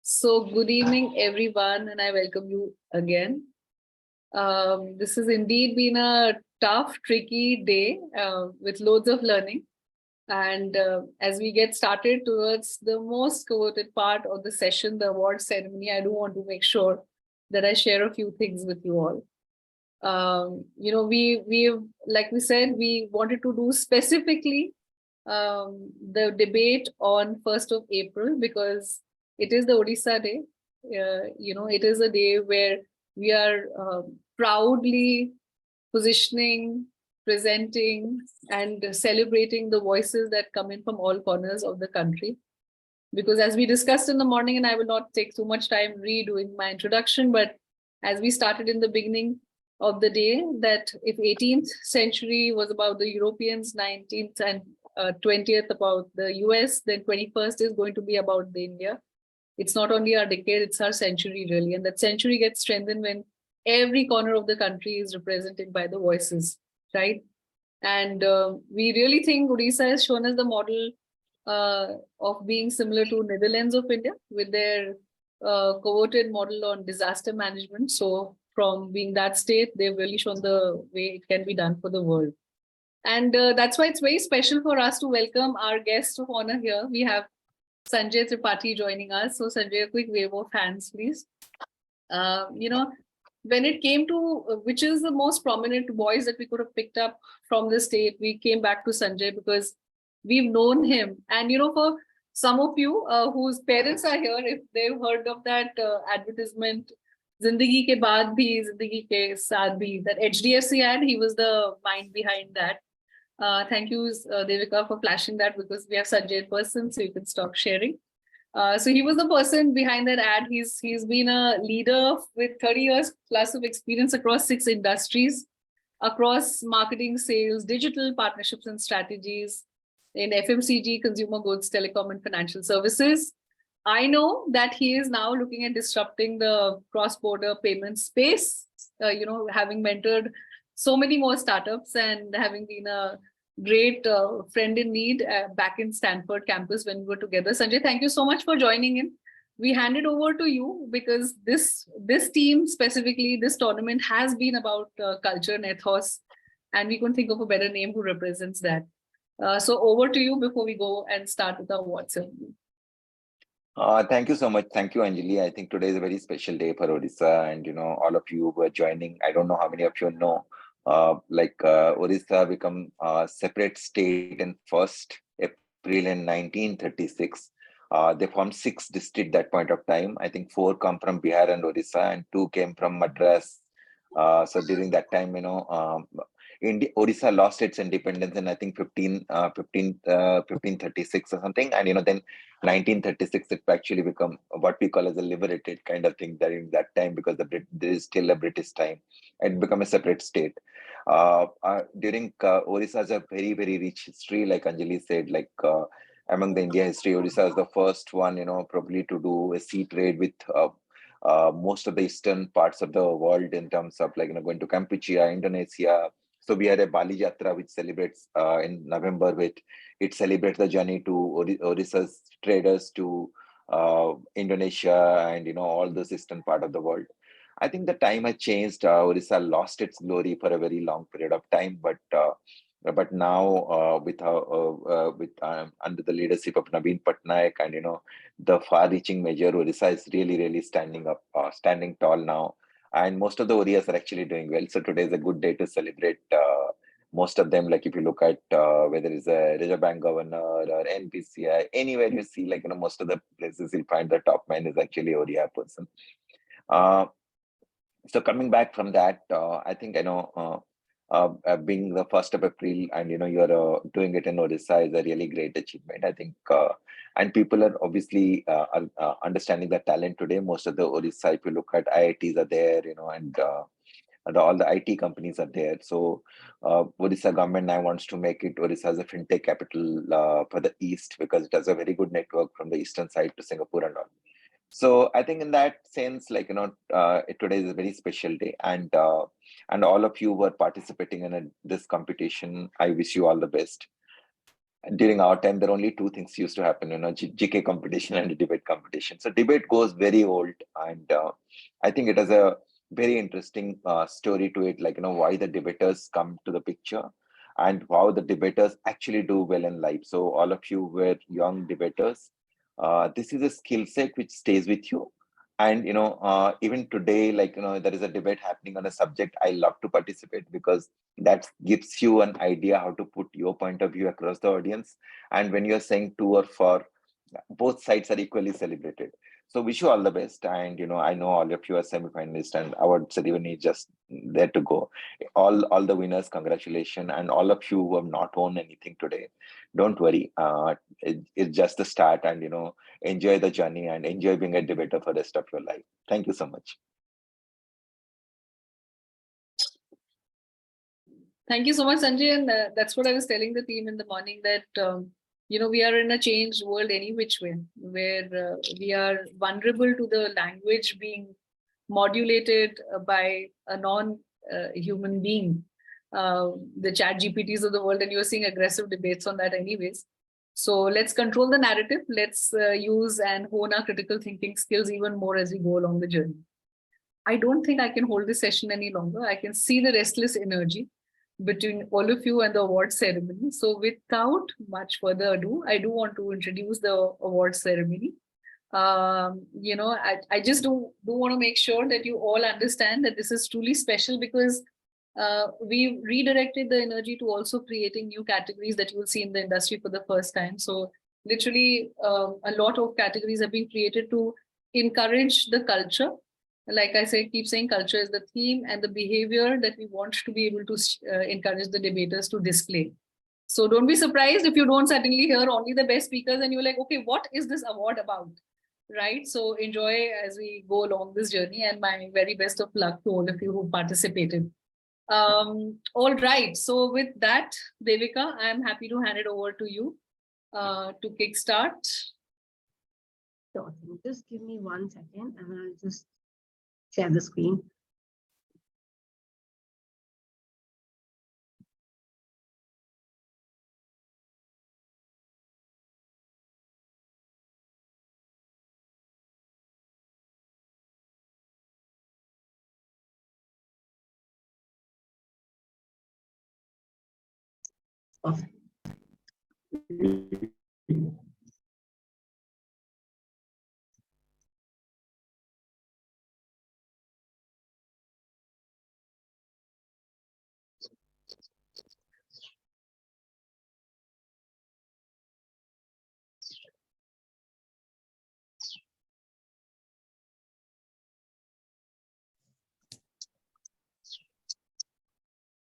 So, good evening, everyone, and I welcome you again. This has indeed been a tough, tricky day with loads of learning. And as we get started towards the most coveted part of the session, the award ceremony, I do want to make sure that I share a few things with you all. We've like we said, we wanted to do specifically the debate on 1st of April because it is the Odisha Day. It is a day where we are proudly positioning, presenting, and celebrating the voices that come in from all corners of the country. Because as we discussed in the morning, and I will not take too much time redoing my introduction, but as we started in the beginning of the day, that if 18th century was about the Europeans, 19th and 20th about the US, then 21st is going to be about the India. It's not only our decade, it's our century really. And that century gets strengthened when every corner of the country is represented by the voices, right? And we really think Odisha has shown us the model of being similar to Netherlands of India with their coveted model on disaster management. So from being that state, they've really shown the way it can be done for the world. And that's why it's very special for us to welcome our guest of honor here. We have Sanjay Tripathi joining us. So Sanjay, a quick wave of hands, please. When it came to which is the most prominent voice that we could have picked up from the state, we came back to Sanjay because we've known him. And, for some of you whose parents are here, if they've heard of that advertisement, Zindagi ke baad bhi, Zindagi ke saath bhi, that HDFC ad, he was the mind behind that. Thank you, Devika, for flashing that because we have Sanjay in person, so you can stop sharing. So he was the person behind that ad. He's been a leader with 30 years plus of experience across 6 industries, across marketing, sales, digital partnerships and strategies in FMCG, consumer goods, telecom, and financial services. I know that he is now looking at disrupting the cross-border payment space, having mentored so many more startups and having been a great friend in need back in Stanford campus when we were together. Sanjay, thank you so much for joining in. We hand it over to you because this team, specifically this tournament, has been about culture and ethos, and we couldn't think of a better name who represents that. So over to you before we go and start with our award ceremony. Thank you so much. Thank you, Anjali. I think today is a very special day for Odisha, and all of you who are joining. I don't know how many of you know. Odisha become a separate state in 1st April in 1936. They formed 6 districts that point of time. I think 4 come from Bihar and Odisha, and 2 came from Madras. So during that time, Odisha lost its independence in I think 1536 or something, and then 1936 it actually become what we call as a liberated kind of thing during that time because there is still a British time. It become a separate state. During Odisha has a very very rich history, like Anjali said. Among the India history, Odisha is the first one, probably to do a sea trade with most of the eastern parts of the world in terms of going to Cambodia, Indonesia. So we had a Bali Yatra which celebrates in November, which it celebrates the journey to Odisha's traders to Indonesia and all those eastern part of the world. I think the time has changed. Odisha lost its glory for a very long period of time, but now under the leadership of Naveen Patnaik and the far-reaching measure, Odisha is really standing up, standing tall now. And most of the Orias are actually doing well. So today is a good day to celebrate most of them. Like if you look at whether it's a Reserve Bank governor or NPCI, anywhere you see most of the places you'll find the top man is actually Oria person. So coming back from that, I think being the 1st of April and you're doing it in Odisha is a really great achievement. I think and people are obviously understanding the talent today. Most of the Odisha, if you look at IITs are there, and all the IT companies are there. So Odisha government now wants to make it Odisha as a fintech capital for the East because it has a very good network from the eastern side to Singapore and all. So I think in that sense, today is a very special day, and all of you who are participating in this competition, I wish you all the best. during our time, there are only two things used to happen, GK competition and debate competition. So debate goes very old, and I think it has a very interesting story to it, like, why the debaters come to the picture and how the debaters actually do well in life. So all of you were young debaters. This is a skill set which stays with you. And, even today, like, there is a debate happening on a subject. I love to participate because that gives you an idea how to put your point of view across the audience. And when you're saying to or for, both sides are equally celebrated. So wish you all the best. And I know all of you are semi-finalists, and award ceremony is just there to go. All the winners, congratulations. And all of you who have not won anything today, don't worry. It's just the start, and enjoy the journey and enjoy being a debater for the rest of your life. Thank you so much. Thank you so much, Sanjay. And that's what I was telling the team in the morning, that, we are in a changed world any which way, where we are vulnerable to the language being modulated by a non-human being, the chat GPTs of the world, and you're seeing aggressive debates on that anyways. So let's control the narrative. Let's use and hone our critical thinking skills even more as we go along the journey. I don't think I can hold this session any longer. I can see the restless energy between all of you and the award ceremony. So without much further ado, I do want to introduce the award ceremony. I just do want to make sure that you all understand that this is truly special, because we redirected the energy to also creating new categories that you will see in the industry for the first time. So literally a lot of categories have been created to encourage the culture. Like I say, keep saying culture is the theme, and the behavior that we want to be able to encourage the debaters to display. So don't be surprised if you don't suddenly hear only the best speakers and you're like, okay, what is this award about? Right? So enjoy as we go along this journey, and my very best of luck to all of you who participated. All right. So with that, Devika, I'm happy to hand it over to you to kickstart. So just give me 1 second and I'll just share the screen. Perfect.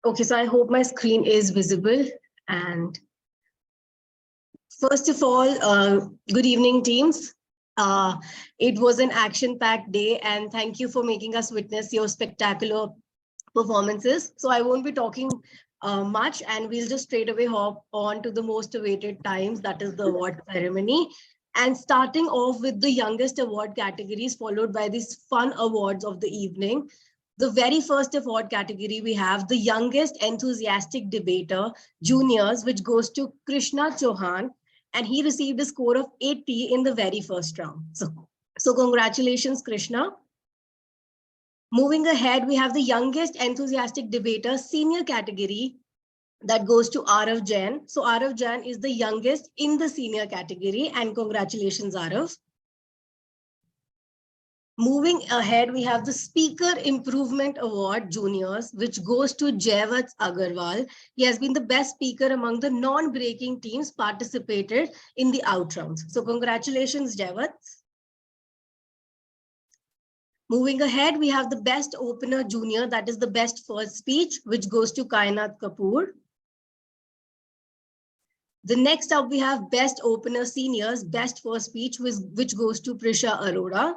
Okay, so I hope my screen is visible. And first of all, good evening, teams. It was an action-packed day, and thank you for making us witness your spectacular performances. So I won't be talking much, and we'll just straight away hop on to the most awaited times, that is the award ceremony. And starting off with the youngest award categories, followed by these fun awards of the evening. The very first award category, we have the youngest enthusiastic debater, juniors, which goes to Krishna Chauhan, and he received a score of 80 in the very first round. So congratulations, Krishna. Moving ahead, we have the youngest enthusiastic debater, senior category, that goes to Arav Jain. So Arav Jain is the youngest in the senior category, and congratulations, Arav. Moving ahead, we have the Speaker Improvement Award Juniors, which goes to Jaivat Agarwal. He has been the best speaker among the non-breaking teams participated in the out rounds. So congratulations, Jaivat. Moving ahead, we have the Best Opener Junior, that is the best first speech, which goes to Kainat Kapoor. The next up, we have Best Opener Seniors, best first speech, which goes to Prisha Arora.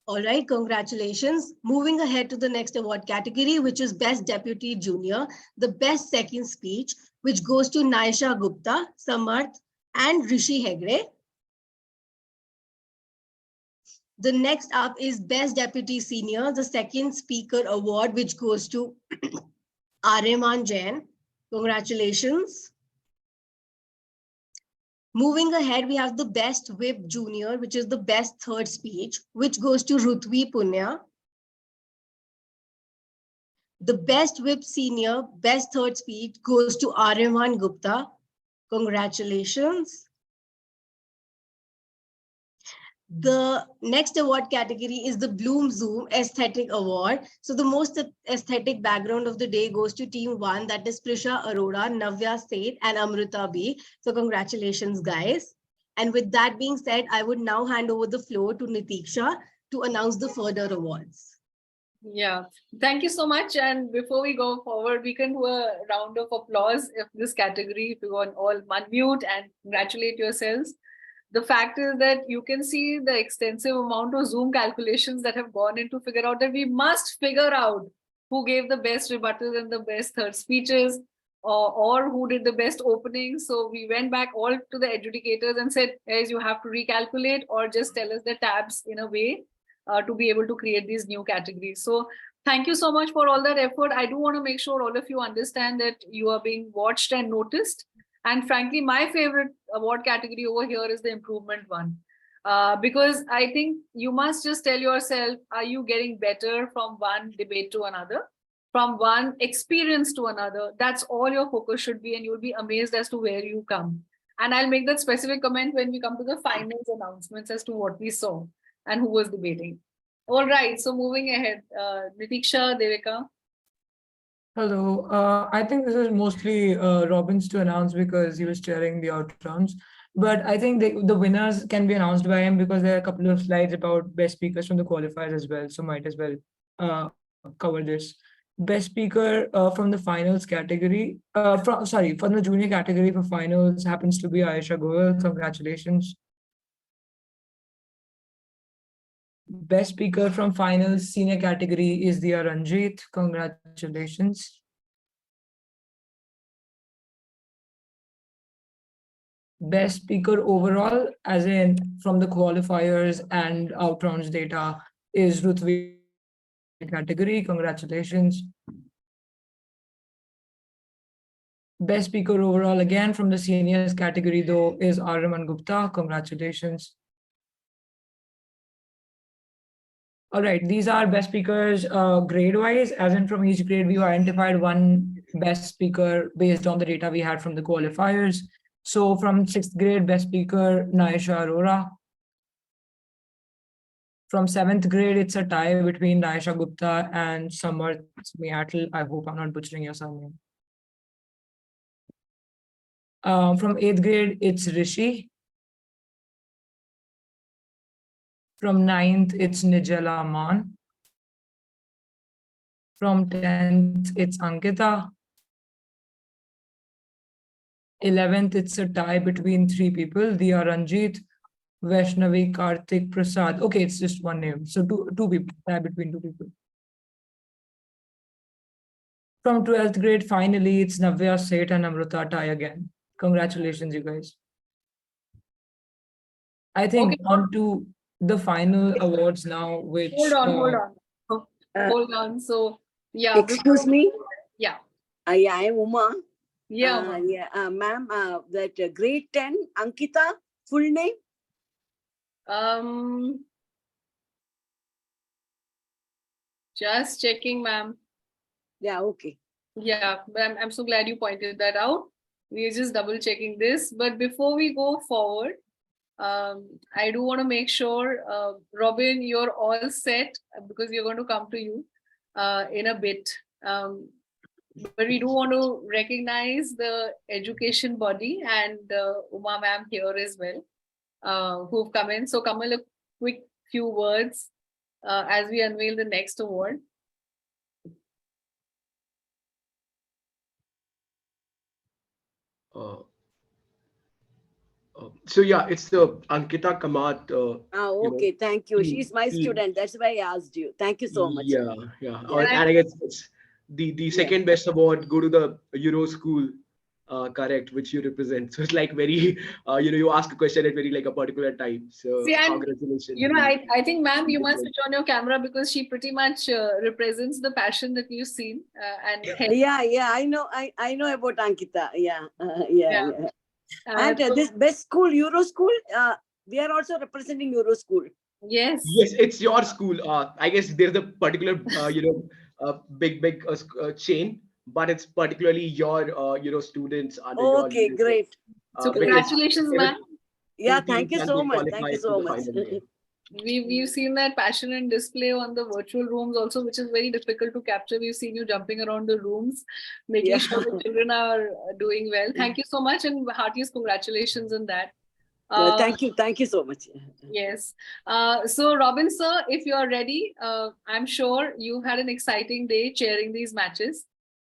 All right, congratulations. Moving ahead to the next award category, which is Best Deputy Junior, the best second speech, which goes to Naisha Gupta, Samarth, and Rishi Hegde. The next up is Best Deputy Senior, the second speaker award, which goes to Aryaman Jain. Congratulations. Moving ahead, we have the Best Whip Junior, which is the best third speech, which goes to Rutvi Punya. The Best Whip Senior, best third speech goes to Aryaman Gupta. Congratulations. The next award category is the Bloom Zoom Aesthetic Award. So the most aesthetic background of the day goes to team 1, that is Prisha Arora, Navya Seth, and Amrita B. So congratulations, guys. And with that being said, I would now hand over the floor to Nitiksha to announce the further awards. Yeah, thank you so much. And before we go forward, we can do a round of applause if this category, if you want all unmute and congratulate yourselves. The fact is that you can see the extensive amount of Zoom calculations that have gone in to figure out that we must figure out who gave the best rebuttals and the best third speeches, or who did the best opening. So we went back all to the adjudicators and said, guys, you have to recalculate or just tell us the tabs in a way to be able to create these new categories. So thank you so much for all that effort. I do want to make sure all of you understand that you are being watched and noticed. And frankly, my favorite award category over here is the improvement one. Because I think you must just tell yourself, are you getting better from one debate to another, from one experience to another? That's all your focus should be, and you'll be amazed as to where you come. And I'll make that specific comment when we come to the finals announcements as to what we saw and who was debating. All right, so moving ahead, Nitiksha, Devika. Hello. I think this is mostly Robin's to announce because he was chairing the outcomes. But I think the winners can be announced by him because there are a couple of slides about best speakers from the qualifiers as well. So might as well cover this. Best speaker from the finals category, from the junior category for finals happens to be Aisha Goel. Congratulations. Best speaker from finals senior category is Dia Ranjit. Congratulations. Best speaker overall, as in from the qualifiers and out rounds data, is Ruthvi category. Congratulations. Best speaker overall, again from the seniors category, though, is Aryaman Gupta. Congratulations. All right, these are best speakers grade-wise, as in from each grade, we identified one best speaker based on the data we had from the qualifiers. So from 6th grade, best speaker, Naisha Arora. From 7th grade, it's a tie between Naisha Gupta and Samarth Miatal. I hope I'm not butchering your surname. From 8th grade, it's Rishi. From 9th, it's Nijala Aman. From 10th, it's Ankita. 11th, it's a tie between 3 people, Dia Ranjit, Vaishnavi, Karthik, Prasad. Okay, it's just one name. So two people, tie between 2 people. From 12th grade, finally, it's Navya, Seth, and Amrita tie again. Congratulations, you guys. I think on to the final awards now, which... Hold on. So, yeah. Excuse me? Yeah. I am Uma. Yeah. Ma'am, that grade 10, Ankita, full name? Just checking, ma'am. Yeah, okay. Yeah, but I'm so glad you pointed that out. We're just double checking this. But before we go forward, I do want to make sure, Robin, you're all set because we're going to come to you in a bit. But we do want to recognize the education body and Uma ma'am here as well, who've come in. So Kamal, a quick few words as we unveil the next award. So yeah, it's the Ankita Kamat. Okay, thank you. She's my student. That's why I asked you. Thank you so much. Yeah. And I guess it's the second best award go to the Euro School correct, which you represent. So it's like very, you ask a question at very like a particular time. So See, and congratulations. I think, ma'am, you must switch on your camera because she pretty much represents the passion that we've seen and Yeah, I know about Ankita. Yeah. yeah. And So, this best school, Euro school, we are also representing Euro school. yes. Yes, it's your school. I guess there's a particular, big chain, but it's particularly your, students under your Okay, leadership. great. So Because congratulations, there are ma'am. Yeah, two teams thank you and so they much. Thank qualify you to so the much. final day. We've seen that passion and display on the virtual rooms also, which is very difficult to capture. We've seen you jumping around the rooms, making Yeah. sure the children are doing well. Thank you so much, and heartiest congratulations on that. Thank you so much. Yes. So Robin, sir, if you are ready, I'm sure you've had an exciting day chairing these matches.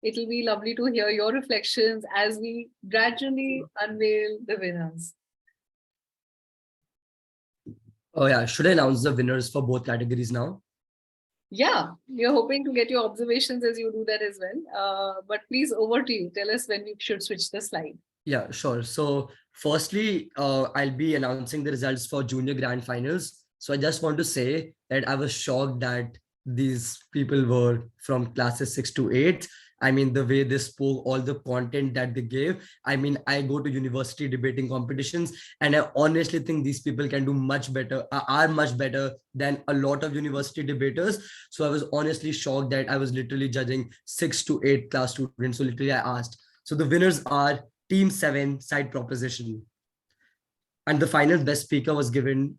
It'll be lovely to hear your reflections as we gradually unveil the winners. Oh yeah, should I announce the winners for both categories now? Yeah, we're hoping to get your observations as you do that as well. But please, over to you. Tell us when we should switch the slide. Yeah, sure. So firstly, I'll be announcing the results for junior grand finals. So I just want to say that I was shocked that these people were from classes 6 to 8. I mean, the way they spoke, all the content that they gave. I mean, I go to university debating competitions, and I honestly think these people can do much better, are much better than a lot of university debaters. So I was honestly shocked that I was literally judging 6 to 8 class students. So literally I asked. So the winners are Team 7 Side Proposition. And the final best speaker was given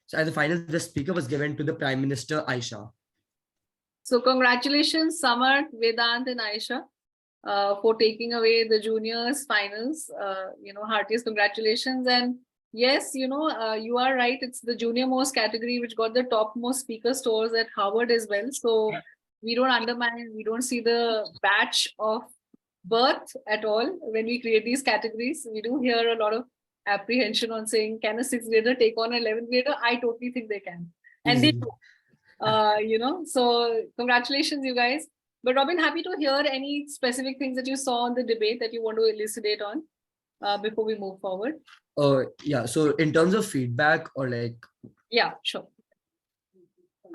So the final best speaker was given to the Prime Minister Aisha. So congratulations, Samarth, Vedant, and Aisha, for taking away the juniors finals. Heartiest congratulations. And yes, you are right. It's the junior most category which got the topmost speaker scores at Harvard as well. So we don't undermine, we don't see the batch of birth at all when we create these categories. We do hear a lot of apprehension on saying, can a 6th grader take on an 11th grader? I totally think they can. And they do. So congratulations, you guys. But Robin, happy to hear any specific things that you saw on the debate that you want to elucidate on before we move forward. So in terms of feedback or yeah, sure.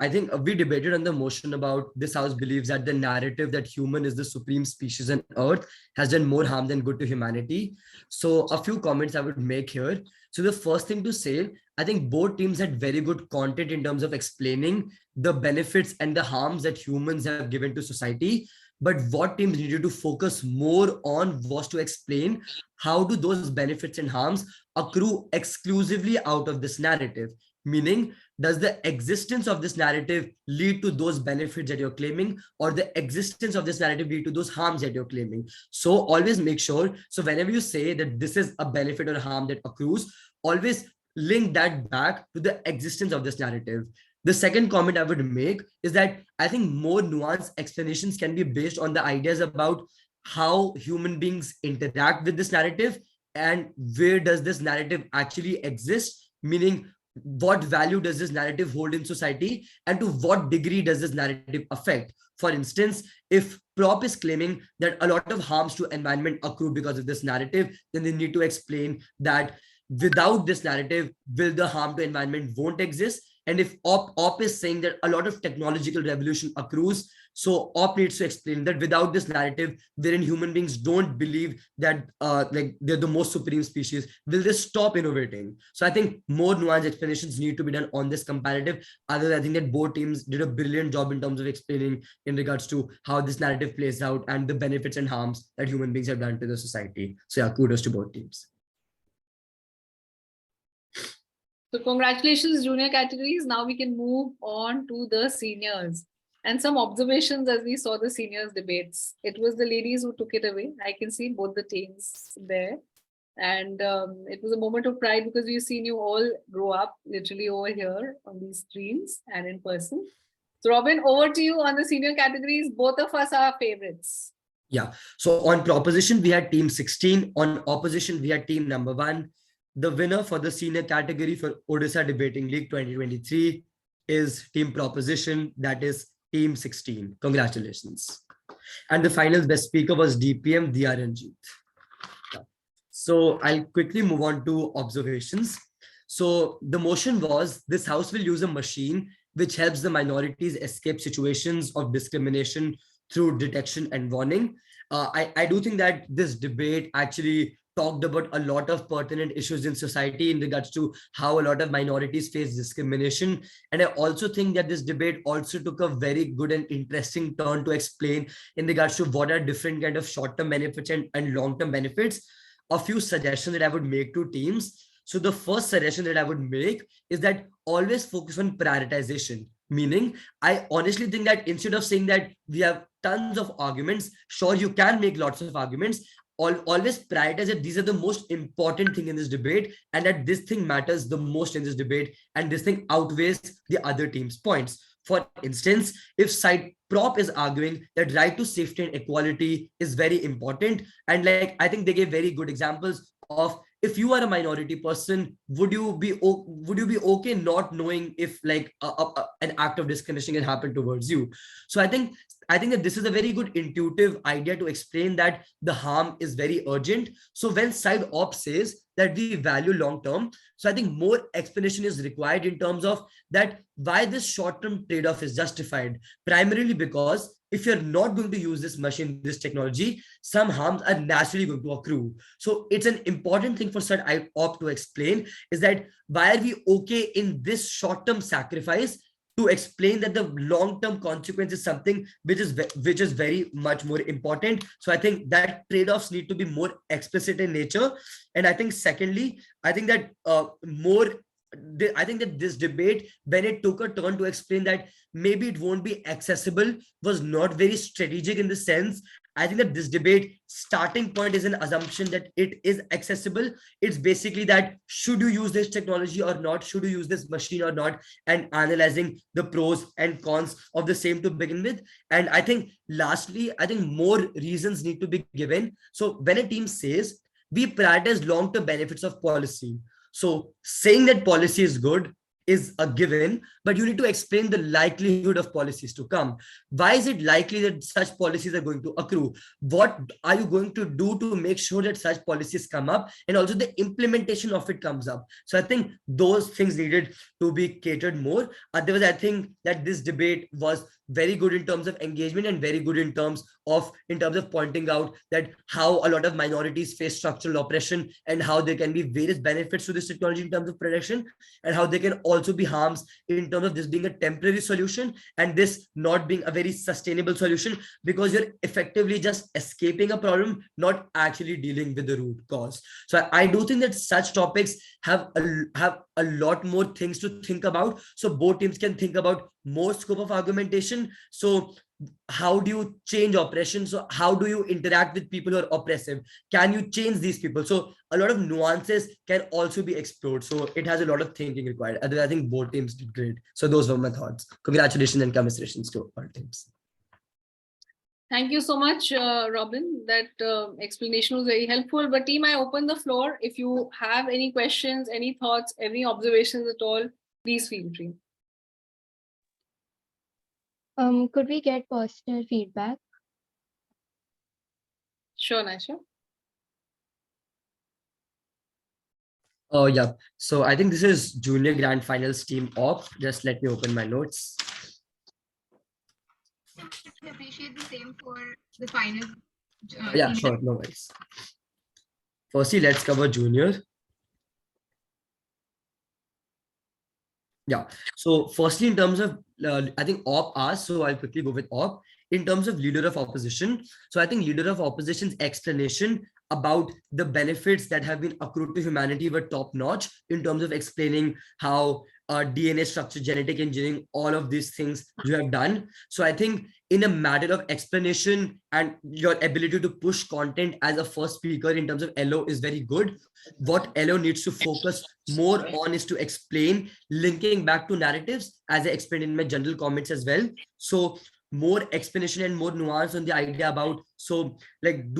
I think we debated on the motion about this house believes that the narrative that human is the supreme species on earth has done more harm than good to humanity. So a few comments I would make here. So the first thing to say, I think both teams had very good content in terms of explaining the benefits and the harms that humans have given to society. But what teams needed to focus more on was to explain how do those benefits and harms accrue exclusively out of this narrative. Meaning, does the existence of this narrative lead to those benefits that you're claiming, or the existence of this narrative lead to those harms that you're claiming? So always make sure, so whenever you say that this is a benefit or harm that accrues, always link that back to the existence of this narrative. The second comment I would make is that I think more nuanced explanations can be based on the ideas about how human beings interact with this narrative and where does this narrative actually exist, meaning what value does this narrative hold in society and to what degree does this narrative affect. For instance, if prop is claiming that a lot of harms to environment accrue because of this narrative, then they need to explain that without this narrative, will the harm to environment won't exist. And if op is saying that a lot of technological revolution accrues, so op needs to explain that without this narrative, wherein human beings don't believe that they're the most supreme species, will they stop innovating? So I think more nuanced explanations need to be done on this comparative. Otherwise, I think that both teams did a brilliant job in terms of explaining in regards to how this narrative plays out and the benefits and harms that human beings have done to the society. So yeah, kudos to both teams. So congratulations, junior categories. Now we can move on to the seniors. And some observations as we saw the seniors debates. It was the ladies who took it away. I can see both the teams there. And it was a moment of pride because we've seen you all grow up literally over here on these screens and in person. So Robin, over to you on the senior categories. Both of us are favorites. Yeah. So on proposition, we had team 16. On opposition, we had team number 1. The winner for the senior category for Odisha Debating League 2023 is team proposition, that is Team 16. Congratulations. And the final best speaker was DPM Diyaranjit. So I'll quickly move on to observations. So the motion was, this house will use a machine which helps the minorities escape situations of discrimination through detection and warning. I do think that this debate actually talked about a lot of pertinent issues in society in regards to how a lot of minorities face discrimination. And I also think that this debate also took a very good and interesting turn to explain in regards to what are different kind of short-term benefits and long-term benefits. A few suggestions that I would make to teams. So the first suggestion that I would make is that always focus on prioritization. Meaning, I honestly think that instead of saying that we have tons of arguments, sure, you can make lots of arguments, always prioritize that these are the most important thing in this debate, and that this thing matters the most in this debate, and this thing outweighs the other team's points. For instance, if side prop is arguing that right to safety and equality is very important, and like I think they gave very good examples of, if you are a minority person, would you be okay not knowing if like an act of discrimination can happen towards you? So I think that this is a very good intuitive idea to explain that the harm is very urgent. So when side op says that we value long term, so I think more explanation is required in terms of that why this short term trade-off is justified, primarily because if you're not going to use this machine, this technology, some harms are naturally going to accrue. So it's an important thing for side op to explain is that why are we okay in this short term sacrifice, to explain that the long-term consequence is something which is very much more important. So I think that trade-offs need to be more explicit in nature. And I think secondly, I think that this debate, when it took a turn to explain that maybe it won't be accessible, was not very strategic in the sense. I think that this debate starting point is an assumption that it is accessible. It's basically that should you use this technology or not, should you use this machine or not, and analyzing the pros and cons of the same to begin with. And I think lastly, I think more reasons need to be given. So when a team says we prioritize long-term benefits of policy, so saying that policy is good is a given, but you need to explain the likelihood of policies to come. Why is it likely that such policies are going to accrue? What are you going to do to make sure that such policies come up, and also the implementation of it comes up? So I think those things needed to be catered more. Otherwise, I think that this debate was very good in terms of engagement and very good in terms of pointing out that how a lot of minorities face structural oppression and how there can be various benefits to this technology in terms of protection, and how there can also be harms in terms of this being a temporary solution and this not being a very sustainable solution, because you're effectively just escaping a problem, not actually dealing with the root cause. So I do think that such topics have a lot more things to think about. So both teams can think about more scope of argumentation. So how do you change oppression? So how do you interact with people who are oppressive? Can you change these people? So a lot of nuances can also be explored. So it has a lot of thinking required. I think both teams did great. So those were my thoughts. Congratulations and commiserations to all teams. Thank you so much, Robin. That explanation was very helpful. But team, I open the floor. If you have any questions, any thoughts, any observations at all, please feel free. Could we get personal feedback? Sure, Nasha. Oh, yeah. So I think this is Junior Grand Finals Team Op. Just let me open my notes. I appreciate the same for the final. Yeah, sure. No worries. Firstly, let's cover Junior. Yeah. So firstly, in terms of, I think Op asked, so I'll quickly go with Op. In terms of leader of opposition, so I think leader of opposition's explanation about the benefits that have been accrued to humanity were top notch in terms of explaining how DNA structure, genetic engineering, all of these things you have done. So I think in a matter of explanation and your ability to push content as a first speaker in terms of LO is very good. What LO needs to focus more on is to explain linking back to narratives, as I explained in my general comments as well. So more explanation and more nuance on the idea about, so like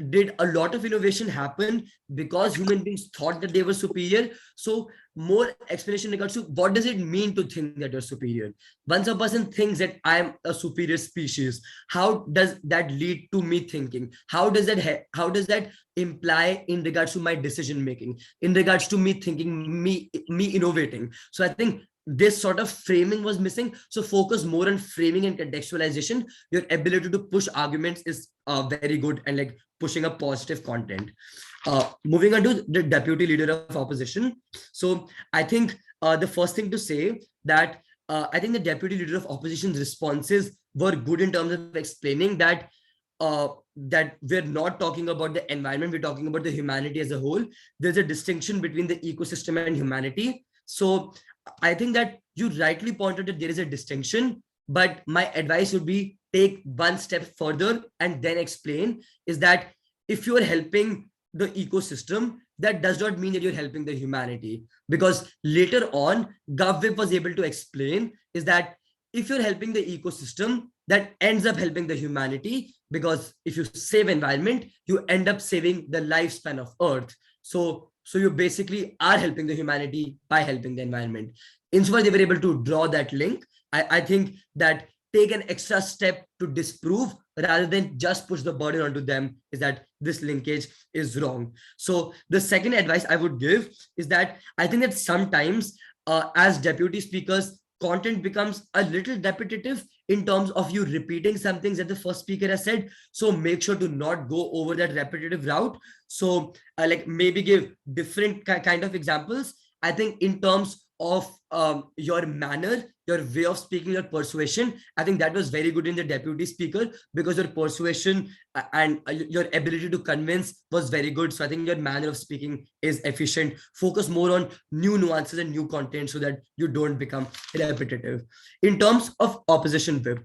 did a lot of innovation happen because human beings thought that they were superior. So more explanation regards to what does it mean to think that you're superior. Once a person thinks that I'm a superior species, how does that lead to me thinking? How does that imply in regards to my decision making, in regards to me thinking, me innovating? So I think this sort of framing was missing. So focus more on framing and contextualization. Your ability to push arguments is very good, and like pushing a positive content. Moving on to the deputy leader of opposition. So I think the first thing to say that I think the deputy leader of opposition's responses were good in terms of explaining that that we're not talking about the environment, we're talking about the humanity as a whole. There's a distinction between the ecosystem and humanity. So I think that you rightly pointed that there is a distinction, but my advice would be take one step further and then explain is that if you are helping the ecosystem, that does not mean that you're helping the humanity. Because later on, GovWip was able to explain is that if you're helping the ecosystem, that ends up helping the humanity, because if you save environment, you end up saving the lifespan of Earth. So you basically are helping the humanity by helping the environment. Insofar they were able to draw that link, I think that take an extra step to disprove rather than just push the burden onto them is that this linkage is wrong. So the second advice I would give is that I think that sometimes as deputy speakers, content becomes a little repetitive in terms of you repeating some things that the first speaker has said. So make sure to not go over that repetitive route. So like maybe give different kind of examples. I think in terms of your manner, your way of speaking, your persuasion, I think that was very good in the deputy speaker, because your persuasion and your ability to convince was very good. So I think your manner of speaking is efficient. Focus more on new nuances and new content so that you don't become repetitive. In terms of opposition whip,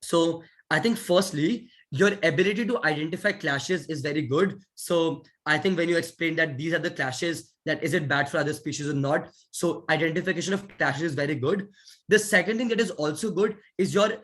so I think firstly, your ability to identify clashes is very good. So I think when you explain that these are the clashes, that is it bad for other species or not? So identification of clashes is very good. The second thing that is also good is your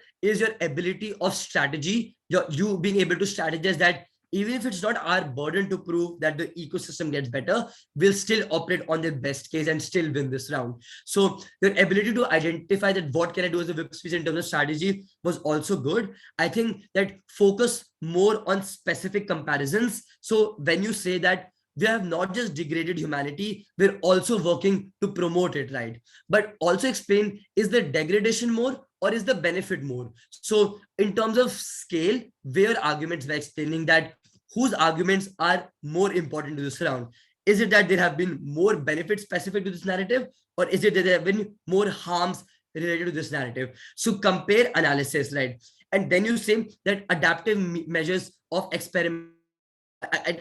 ability of strategy. You being able to strategize that even if it's not our burden to prove that the ecosystem gets better, we'll still operate on the best case and still win this round. So your ability to identify that what can I do as a whip speech in terms of strategy was also good. I think that focus more on specific comparisons. So when you say that we have not just degraded humanity, we're also working to promote it, right? But also explain, is the degradation more or is the benefit more? So in terms of scale, where arguments were explaining that whose arguments are more important to this round. Is it that there have been more benefits specific to this narrative, or is it that there have been more harms related to this narrative? So compare analysis, right? And then you say that adaptive measures of experiment,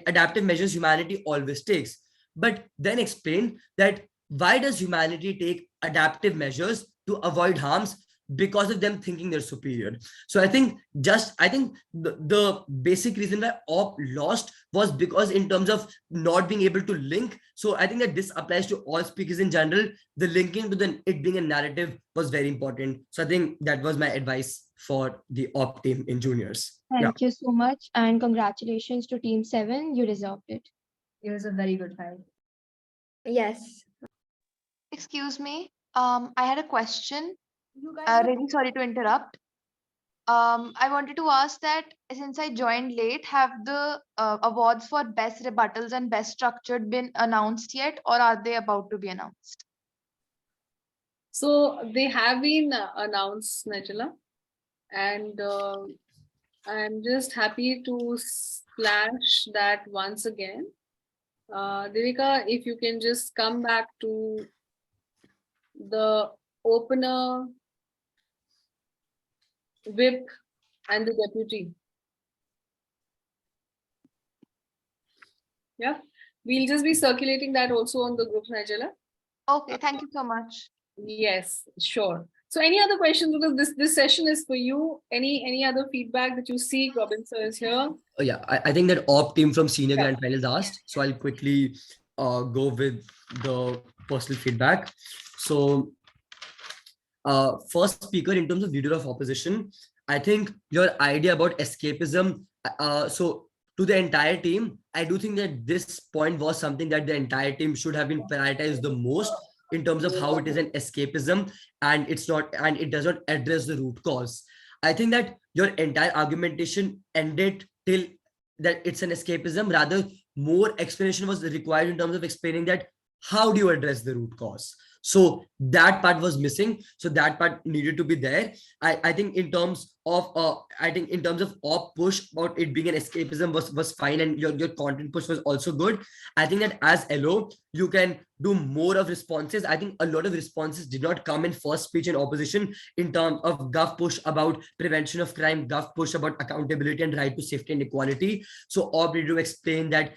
adaptive measures humanity always takes. But then explain that why does humanity take adaptive measures to avoid harms? Because of them thinking they're superior. So I think the basic reason why op lost was because in terms of not being able to link. So I think that this applies to all speakers in general. The linking to it being a narrative was very important. So I think that was my advice for the op team in juniors. Thank you so much, and congratulations to Team 7. You deserved it. It was a very good fight. Yes. Excuse me. I had a question. You guys Really sorry to interrupt. I wanted to ask that since I joined late, have the awards for best rebuttals and best structured been announced yet, or are they about to be announced? So they have been announced, Najala, and I'm just happy to splash that once again. Devika, if you can just come back to the opener, whip, and the deputy. Yeah, we'll just be circulating that also on the group, Najala. Okay, thank you so much. Yes, sure. So any other questions? Because this session is for you. Any other feedback that you see? Robin sir is here. Oh, yeah, I think that op team from senior grand finals asked. So I'll quickly go with the personal feedback. So first speaker in terms of leader of opposition, I think your idea about escapism, so to the entire team, I do think that this point was something that the entire team should have been prioritized the most, in terms of how it is an escapism and it does not address the root cause. I think that your entire argumentation ended till that it's an escapism. Rather, more explanation was required in terms of explaining that how do you address the root cause. So that part was missing. So that part needed to be there. I think in terms of op push about it being an escapism was fine, and your content push was also good. I think that as LO, you can do more of responses. I think a lot of responses did not come in first speech and opposition in terms of gov push about prevention of crime, gov push about accountability and right to safety and equality. So op need to explain that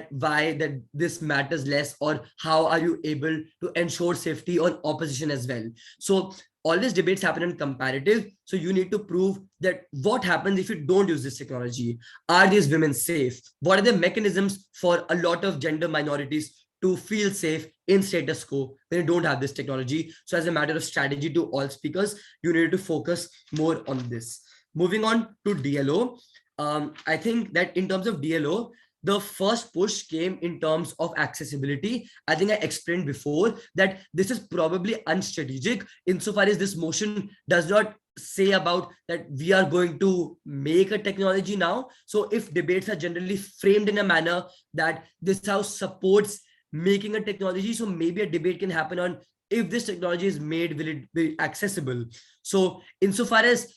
why that this matters less, or how are you able to ensure safety on opposition as well. So all these debates happen in comparative. So you need to prove that what happens if you don't use this technology. Are these women safe? What are the mechanisms for a lot of gender minorities to feel safe in status quo when you don't have this technology? So as a matter of strategy to all speakers, you need to focus more on this. Moving on to DLO. I think that in terms of DLO, the first push came in terms of accessibility. I think I explained before that this is probably unstrategic insofar as this motion does not say about that we are going to make a technology now. So if debates are generally framed in a manner that this house supports making a technology, so maybe a debate can happen on if this technology is made, will it be accessible? So insofar as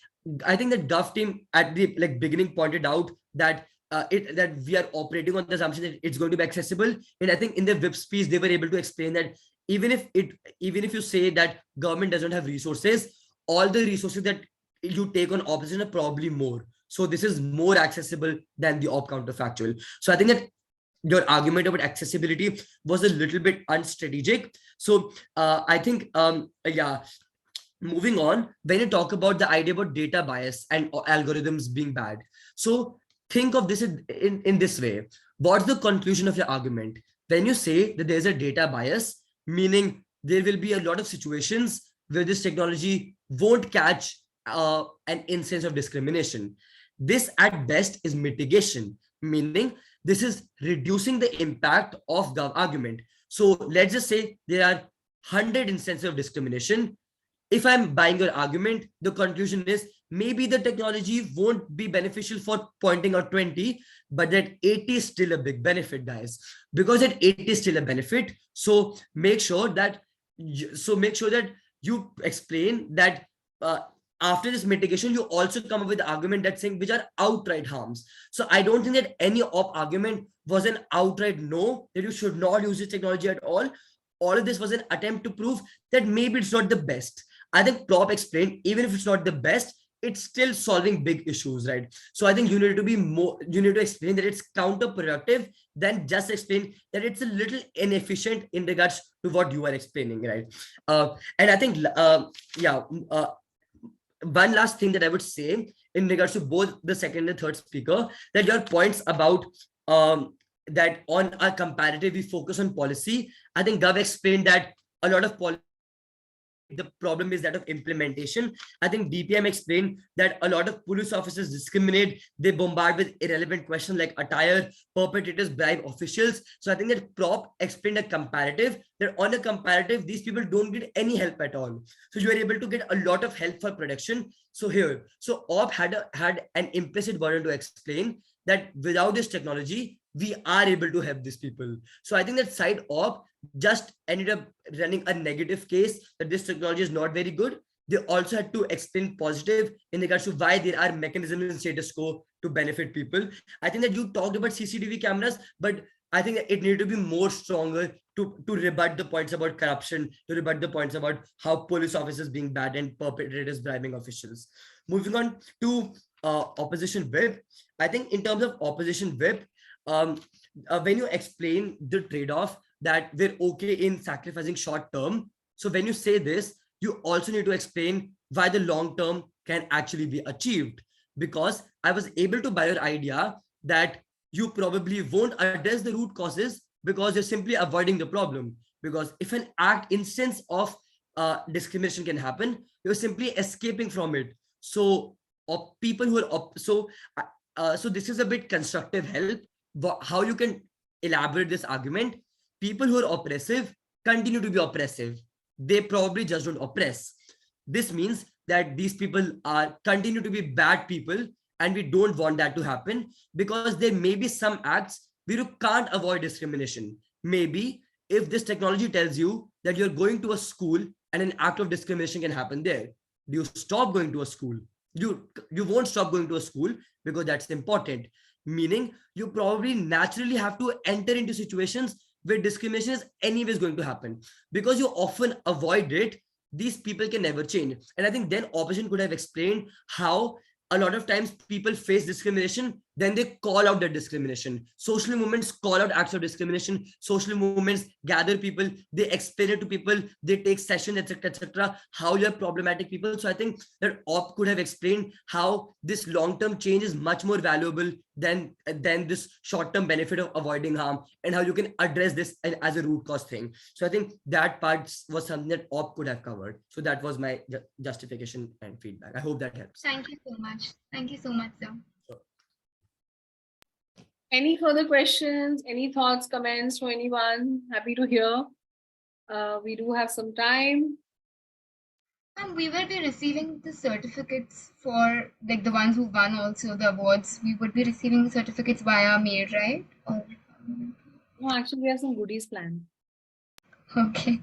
I think the Gov team at the beginning pointed out that that we are operating on the assumption that it's going to be accessible. And I think in the whip speech, they were able to explain that even if you say that government doesn't have resources, all the resources that you take on opposition are probably more. So this is more accessible than the op counterfactual. So I think that your argument about accessibility was a little bit unstrategic. So I think, yeah, moving on, when you talk about the idea about data bias and algorithms being bad. So think of this in this way. What's the conclusion of your argument? When you say that there's a data bias, meaning there will be a lot of situations where this technology won't catch an instance of discrimination. This at best is mitigation, meaning this is reducing the impact of the argument. So let's just say there are 100 instances of discrimination. If I'm buying your argument, the conclusion is maybe the technology won't be beneficial for pointing out 20, but that 80 is still a big benefit, guys. Because that 80 is still a benefit. So make sure that you explain that after this mitigation, you also come up with the argument that's saying which are outright harms. So I don't think that any op argument was an outright no, that you should not use this technology at all. All of this was an attempt to prove that maybe it's not the best. I think Prop explained, even if it's not the best, it's still solving big issues, right? So I think you need to explain that it's counterproductive than just explain that it's a little inefficient in regards to what you are explaining, right? And I think, one last thing that I would say in regards to both the second and third speaker, that your points about that on a comparative, we focus on policy. I think Gav explained that a lot of policy, the problem is that of implementation. I think DPM explained that a lot of police officers discriminate. They bombard with irrelevant questions like attire, perpetrators bribe officials. So I think that Prop explained a comparative, that on a comparative, these people don't get any help at all. So you are able to get a lot of help for production. So here, so Op had an implicit burden to explain that without this technology, we are able to help these people. So I think that side Op just ended up running a negative case that this technology is not very good. They also had to explain positive in regards to why there are mechanisms in status quo to benefit people. I think that you talked about CCTV cameras, but I think that it needed to be more stronger to rebut the points about corruption, to rebut the points about how police officers being bad and perpetrators bribing officials. Moving on to opposition whip. I think in terms of opposition whip, when you explain the trade-off that we're okay in sacrificing short term. So when you say this, you also need to explain why the long term can actually be achieved. Because I was able to buy your idea that you probably won't address the root causes because you're simply avoiding the problem. Because if an instance of discrimination can happen, you're simply escaping from it. So people who are so this is a bit constructive help. How you can elaborate this argument? People who are oppressive continue to be oppressive. They probably just don't oppress. This means that these people are continue to be bad people, and we don't want that to happen, because there may be some acts where you can't avoid discrimination. Maybe if this technology tells you that you're going to a school and an act of discrimination can happen there, do you stop going to a school? You won't stop going to a school because that's important. Meaning you probably naturally have to enter into situations where discrimination is anyways going to happen. Because you often avoid it, these people can never change. And I think then opposition could have explained how a lot of times people face discrimination, then they call out that discrimination. Social movements call out acts of discrimination. Social movements gather people, they explain it to people, they take sessions, etc., how you're problematic people. So I think that op could have explained how this long-term change is much more valuable than this short-term benefit of avoiding harm, and how you can address this as a root cause thing. So I think that part was something that op could have covered. So that was my justification and feedback. I hope that helps. Thank you so much. Thank you so much, sir. Any further questions? Any thoughts, comments from anyone? Happy to hear. We do have some time. We will be receiving the certificates for like the ones who won also the awards. We would be receiving the certificates via mail, right? Or No, actually, we have some goodies planned. okay.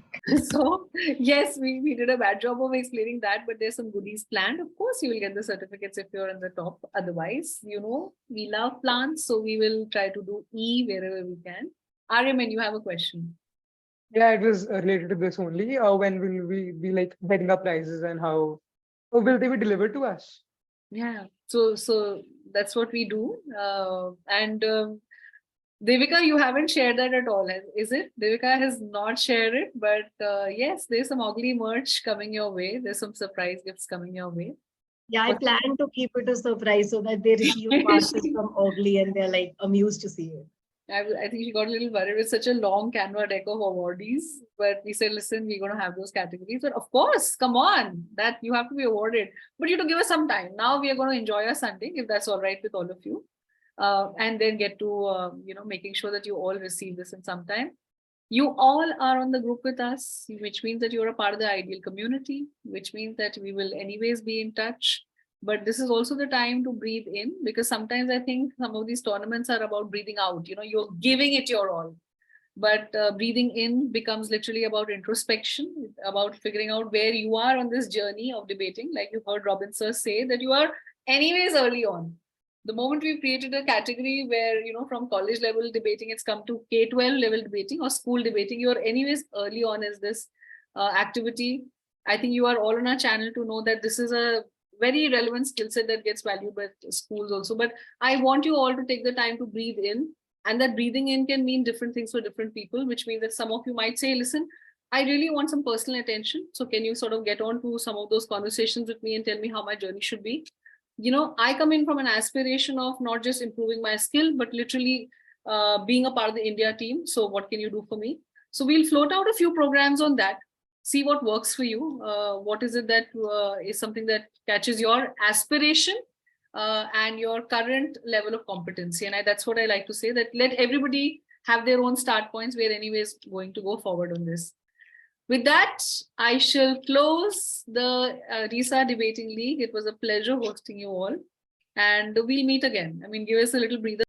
So yes, we did a bad job of explaining that, but there's some goodies planned. Of course, you will get the certificates if you're in the top. Otherwise, we love plants, so we will try to do E wherever we can. Aryaman, you have a question. Yeah, it was related to this only. When will we be like getting our prizes, and how will they be delivered to us? Yeah, so that's what we do. Devika, you haven't shared that at all, is it? Devika has not shared it, but yes, there's some ugly merch coming your way. There's some surprise gifts coming your way. Yeah, I plan to keep it a surprise so that they receive parcels from Ogly and they're like amused to see it. I think she got a little worried with such a long Canva deck of awardees, but we said, listen, we're going to have those categories. But of course, come on, that you have to be awarded. But you have to give us some time. Now we are going to enjoy our Sunday, if that's all right with all of you. And then get to, making sure that you all receive this in some time. You all are on the group with us, which means that you're a part of the ideal community, which means that we will anyways be in touch. But this is also the time to breathe in, because sometimes I think some of these tournaments are about breathing out. You're giving it your all. But breathing in becomes literally about introspection, about figuring out where you are on this journey of debating. Like you heard Robin sir say that you are anyways early on. The moment we've created a category where, from college level debating, it's come to K-12 level debating or school debating, you're anyways early on as this activity. I think you are all on our channel to know that this is a very relevant skill set that gets valued by schools also. But I want you all to take the time to breathe in, and that breathing in can mean different things for different people, which means that some of you might say, listen, I really want some personal attention. So can you sort of get on to some of those conversations with me and tell me how my journey should be? I come in from an aspiration of not just improving my skill, but literally being a part of the India team. So what can you do for me? So we'll float out a few programs on that. See what works for you. What is it that is something that catches your aspiration and your current level of competency. And that's what I like to say, that let everybody have their own start points. We're anyways going to go forward on this. With that, I shall close the RISA Debating League. It was a pleasure hosting you all. And we'll meet again. Give us a little breather.